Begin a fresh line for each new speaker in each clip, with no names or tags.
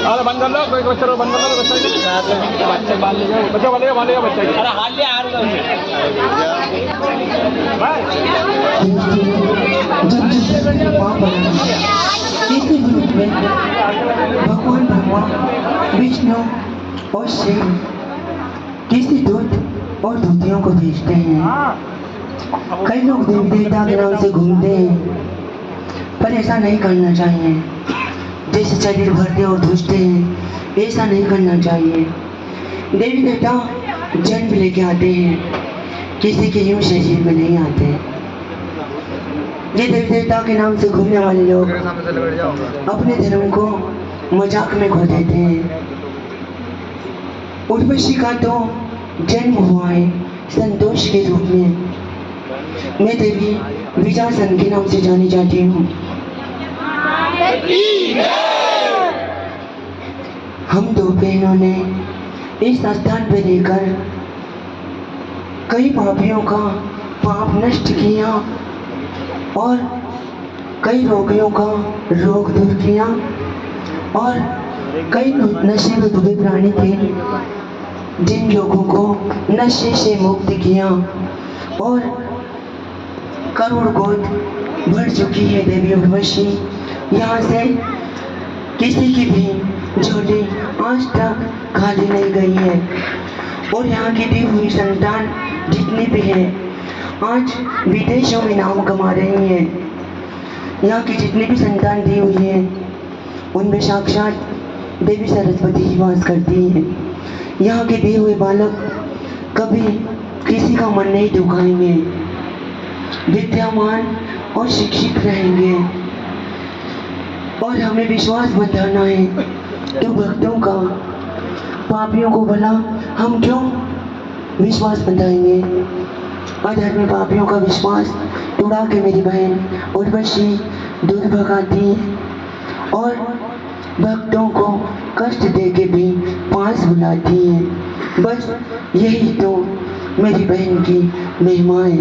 अरे बंद कर लो, कोई बच्चा बंद कर लो, बच्चा बच्चे बाल ले जाओ, बच्चा वाले बच्चा। अरे हाल ले आ रहा
भगवान ब्रह्मा, विष्णु और शिव किसी दूत और दूतियों को भेजते हैं। कई लोग देवी देवता के नाम से घूमते हैं, पर ऐसा नहीं करना चाहिए। जैसे शरीर भरते और दूसते हैं, ऐसा नहीं करना चाहिए। देवी देवता जन्म लेके आते हैं, किसी के यूं शरीर में नहीं आते। ये देवी देवता के नाम से घूमने वाले लोग अपने धर्म को मजाक में खो देते हैं। उर्वशी का तो जन्म हुआ है संतोष के रूप में। मैं देवी विजासन के नाम से जानी जाती हूँ। हम दो बहनों ने इस स्थान पर रहकर कई पापियों का पाप नष्ट किया और कई रोगियों का रोग दूर किया और कई नशे में डूबे प्राणी थे जिन लोगों को नशे से मुक्त किया और करोड़ गोद बढ़ चुकी है देवी उर्वशी। यहाँ से किसी की भी झोली आज तक खाली नहीं गई है और यहाँ की दी हुई संतान जितनी भी है आज विदेशों में नाम कमा रही है। यहाँ की जितनी भी संतान दी हुई है उनमें साक्षात देवी सरस्वती ही वास करती है। यहाँ के दिए हुए बालक कभी किसी का मन नहीं दुखाएंगे, विद्यामान और शिक्षित रहेंगे। और हमें विश्वास बंधाना है तो भक्तों का, पापियों को भला हम क्यों विश्वास बंधाएंगे। अधर्मी पापियों का विश्वास तोड़ा के मेरी बहन उर्वशी दूर भगाती और भक्तों को कष्ट दे के भी पास बुलाती है। बस यही तो मेरी बहन की महिमा है।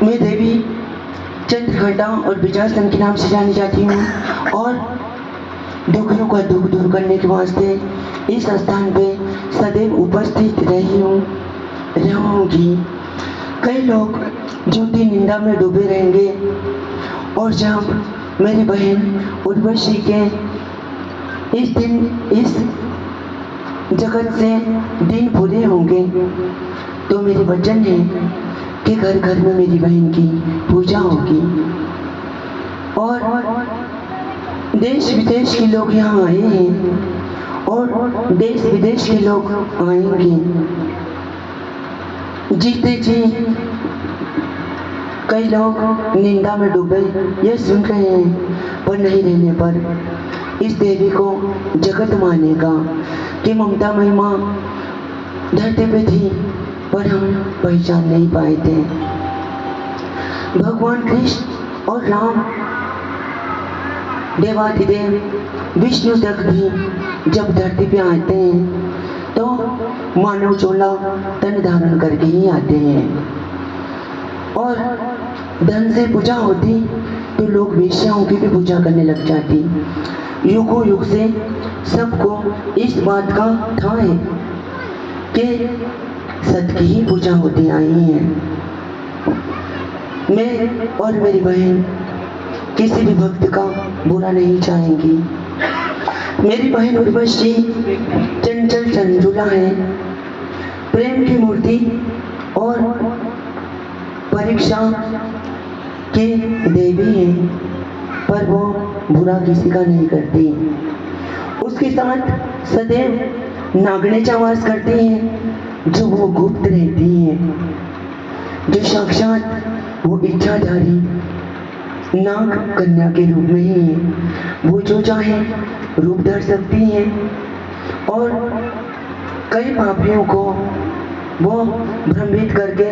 मैं देवी चंद्रघंटा और विजासन के नाम से जानी जाती हूँ और दुखियों का दुख दूर करने के वास्ते इस स्थान पे सदैव उपस्थित रही हूँ, रहूँगी। कई लोग झूठी निंदा में डूबे रहेंगे और जब मेरी बहन उर्वशी के इस जगत से दिन पूरे होंगे तो मेरी वचन है कि घर घर में मेरी बहन की पूजा होगी और देश विदेश के लोग यहाँ आए हैं और देश विदेश के लोग आएंगे। जीते जी कई लोग निंदा में डूबे ये सुन रहे हैं, पर नहीं रहने पर इस देवी को जगत मानेगा कि ममता महिमा धरती पे थी पर हम पहचान नहीं पाए थे। भगवान कृष्ण और राम देवाधिदेव विष्णु तक भी जब धरती पे आते हैं तो मानव चोला तन धारण करके ही आते हैं और धन से पूजा होती तो लोग वेश्याओं की भी पूजा करने लग जाती। युगों युग से सबको इस बात का था है कि सत की ही पूजा होती आई है। मैं और मेरी बहन किसी भी भक्त का बुरा नहीं चाहेंगी। मेरी बहन उर्वशी चंचल चंचुला है, प्रेम की मूर्ति और परीक्षा की देवी है, पर वो बुरा किसी का नहीं करती। उसके साथ सदैव नागणेचा वास करती है जो वो गुप्त रहती है, जो साक्षात वो इच्छाधारी नाग कन्या के रूप में ही है। वो जो चाहे रूप धर सकती है और कई पापियों को वो भ्रमित करके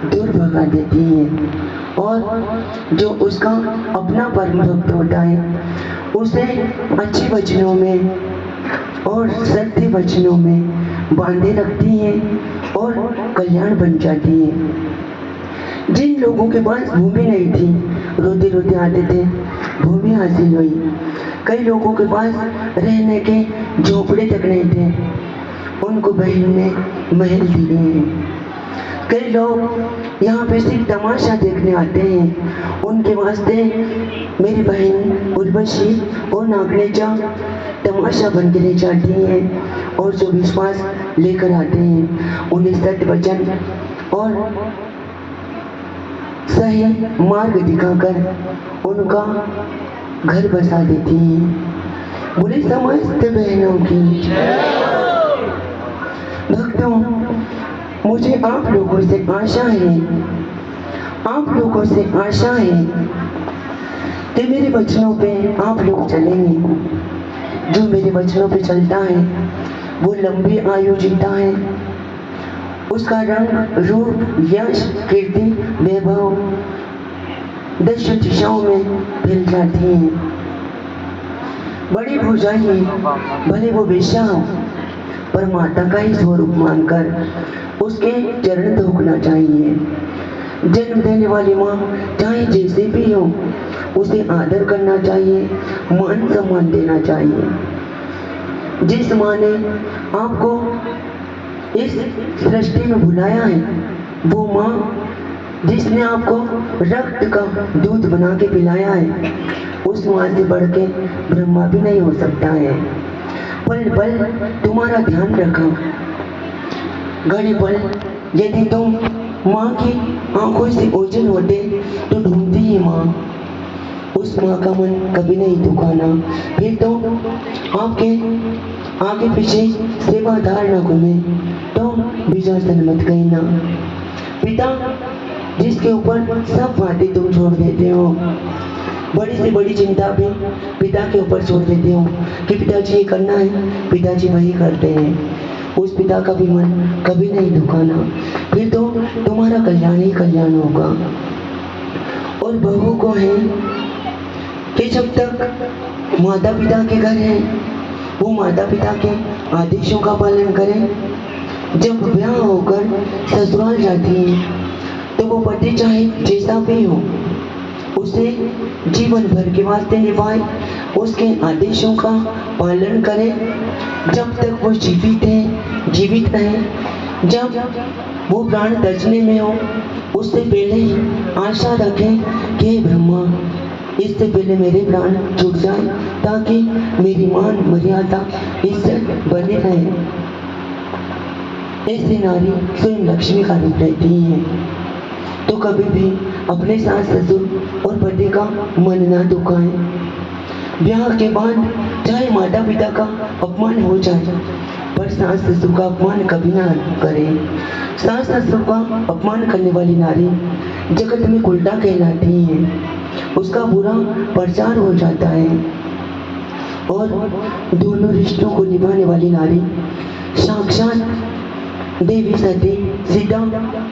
दूर भगा देती है और जो उसका अपना परम भक्त होता है उसे अच्छे वचनों में और सत्य वचनों में बांधे रखती है और कल्याण बन जाती है। जिन लोगों के पास भूमि नहीं थी, रोते रोते आते थे, भूमि हासिल हुई। कई लोगों के पास रहने के झोपड़े तक नहीं थे, उनको बहन ने महल दिए हैं। कई लोग यहाँ पे सिर्फ तमाशा देखने आते हैं, उनके वास्ते मेरी बहन उर्वशी और नागनेचा तमाशा बन के ले जाती हैं और जो विश्वास लेकर आते हैं उन्हें सत्य वचन और सही मार्ग दिखाकर उनका घर बसा देती हैं। बोले समस्त बहनों की भक्तों, मुझे आप लोगों से आशा है, आप लोगों से आशा है कि मेरे वचनों पे आप लोग चलेंगे। जो मेरे वचनों पे चलता है वो लंबी आयु जीता है, उसका रंग रूप यश कीर्ति वैभव दश दिशाओं में फैल जाती है। बड़ी भुजाई भले वो वेश्या हो, पर माता का ही स्वरूप मानकर उसके चरण धोखना चाहिए। जन्म देने वाली माँ चाहे जैसे भी हो, उसे आदर करना चाहिए, मान सम्मान देना चाहिए। जिस माँ ने आपको इस सृष्टि में बुलाया है, वो माँ जिसने आपको रक्त का दूध बना के पिलाया है, उस माँ से बढ़ के ब्रह्मा भी नहीं हो सकता है। पल पल तुम्हारा ध्यान रखा, घड़ी पल यदि तुम माँ की आंखों से ओझल होते तो ढूंढती ही माँ, उस माँ का मन कभी नहीं दुखाना। फिर तो आपके आगे पीछे सेवादार न घूमे तो विजर्सन मत कहना। पिता जिसके ऊपर सब बातें तुम छोड़ देते हो, बड़ी से बड़ी चिंता भी पिता के ऊपर छोड़ देते हो कि पिताजी ये करना है, पिताजी वही करते हैं। उस पिता का भी मन कभी नहीं दुखाना, फिर तो तुम्हारा कल्याण ही कल्याण होगा। और बहू को है कि जब तक माता पिता के घर है, वो माता पिता के आदेशों का पालन करें। जब ब्याह होकर ससुराल जाती है तो वो पति चाहे जैसा भी हो, उसे जीवन भर के वास्ते निभाए, उसके आदेशों का पालन करे। जब तक वो जीवित रहे, जब वो प्राण तजने में हो, उससे पहले ही आशा रखें कि हे ब्रह्मा, इससे पहले मेरे प्राण छूट जाए ताकि मेरी मान मर्यादा इज्जत बने रहे। ऐसी नारी स्वयं लक्ष्मी का रूप रहती है। तो कभी भी अपने सास ससुर और पति का मन ना दुखाएं। ब्याह के बाद चाहे माता पिता का अपमान हो जाए, पर सास ससुर का अपमान कभी ना करें। सास ससुर का अपमान करने वाली नारी जगत में उल्टा कहलाती है, उसका बुरा प्रचार हो जाता है। और दोनों रिश्तों को निभाने वाली नारी साक्षात देवी सती सीता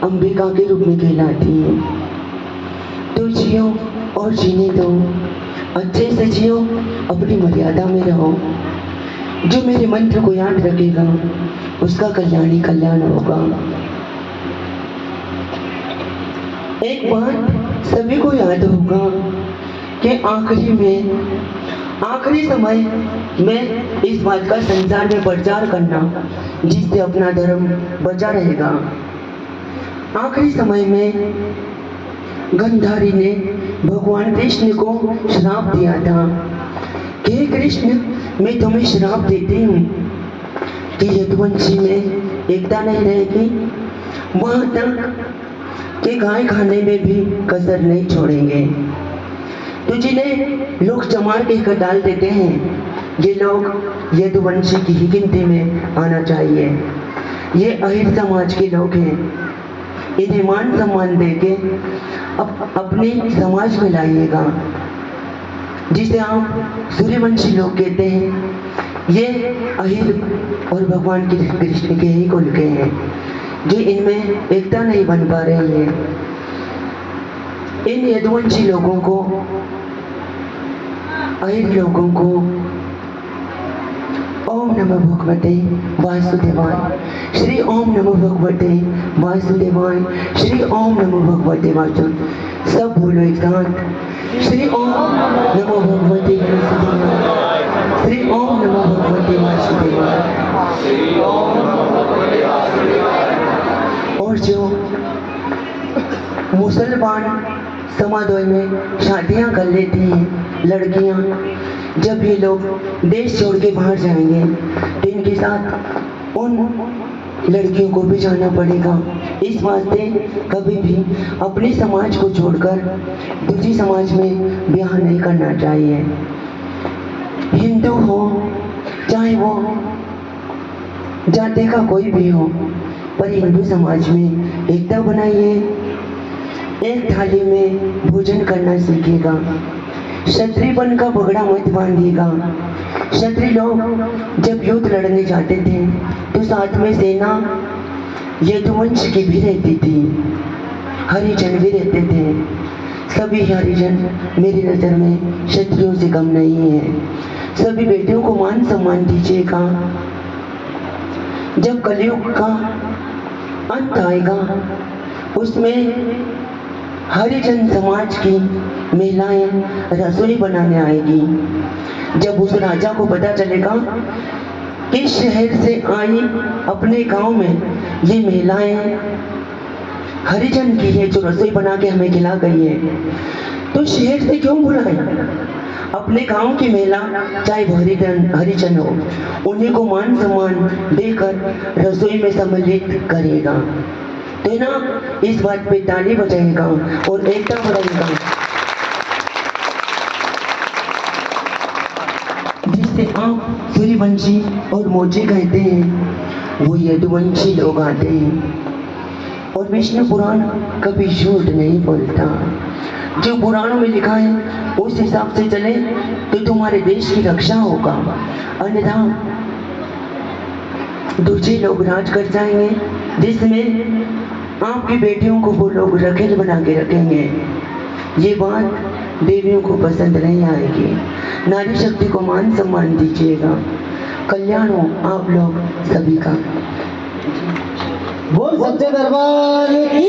अंबिका के रूप में कहलाती है। तो जियो और जीने दो, अच्छे से जियो, अपनी मर्यादा में रहो। जो मेरे मंत्र को याद रखेगा उसका कल्याण ही कल्याण होगा। एक बात सभी को याद होगा कि आखिरी समय में इस बात का संसार में प्रचार करना जिससे अपना धर्म बचा रहेगा। आखिरी समय में गंधारी ने भगवान कृष्ण को श्राप दिया था कि हे कृष्ण, मैं तुम्हें श्राप देती हूँ कि यदुवंशी में एकता नहीं रहेगी, वहां तक कि गाय खाने में भी कसर नहीं छोड़ेंगे। तो जिन्हें लोग चमार कहकर डाल देते हैं, ये लोग यदुवंशी की ही गिनती में आना चाहिए। ये अहिर समाज के लोग हैं, इन्हें मान सम्मान देके अपने समाज में लाइएगा। जिसे आप सूर्यवंशी लोग कहते हैं, ये अहिर और भगवान के कृष्ण के ही कुल के हैं, जो इनमें एकता नहीं बन पा रही है। इन यदुवंशी लोगों को, अहिर लोगों को ओम नमो भगवते वासुदेवाय। श्री ओम नमो भगवते वासुदेवाय। श्री ओम नमो भगवते वासुदेवाय। सब बोलो एक साथ। श्री ओम नमो भगवते वासुदेवाय। श्री ओम नमो भगवते वासुदेवाय। और जो मुसलमान समाज में शादियां कर लेती हैं लड़कियां, जब ये लोग देश छोड़ के बाहर जाएंगे तो इनके साथ उन लड़कियों को भी जाना पड़ेगा। इस वास्ते कभी भी अपने समाज को छोड़कर दूसरी समाज में ब्याह नहीं करना चाहिए। हिंदू हो चाहे वो जाति का कोई भी हो, पर हिंदू समाज में एकता बनाइए। एक थाली में भोजन करना सीखेगा। क्षत्रिय बन का पगड़ा मत बांधिएगा। क्षत्रिय लोग जब युद्ध लड़ने जाते थे तो साथ में सेना यदुवंश की भी रहती थी, हरिजन भी रहते थे। सभी हरिजन मेरी नज़र में क्षत्रियों से कम नहीं है। सभी बेटियों को मान सम्मान दीजिएगा। जब कलयुग का अंत आएगा उसमें हरिजन समाज की महिलाएं रसोई बनाने आएगी। जब उस राजा को पता चलेगा कि शहर से आई अपने गांव में ये महिलाएं हरिजन की है जो रसोई बना के हमें खिला गई है, तो शहर से क्यों बुलाए? अपने गांव की महिला चाहे वो हरिजन हो, उन्हीं को मान सम्मान देकर रसोई में सम्मिलित करेगा। तो ना इस बात पे ताली बजाएगा और एकता बढ़ाएगा, जिससे आप सूर्यवंशी और मोचे कहते हैं, वो यदुवंशी लोग आते हैं। और विष्णु पुराण कभी झूठ नहीं बोलता। जो पुराणों में लिखा है उस हिसाब से चले तो तुम्हारे देश की रक्षा होगा, अन्यथा दूसरे लोग राज कर जाएंगे, जिसमें आपकी बेटियों को वो लोग रखेल बना के रखेंगे। ये बात देवियों को पसंद नहीं आएगी। नारी शक्ति को मान सम्मान दीजिएगा। कल्याण हो आप लोग सभी का।
बोल सच्चे दरबार की।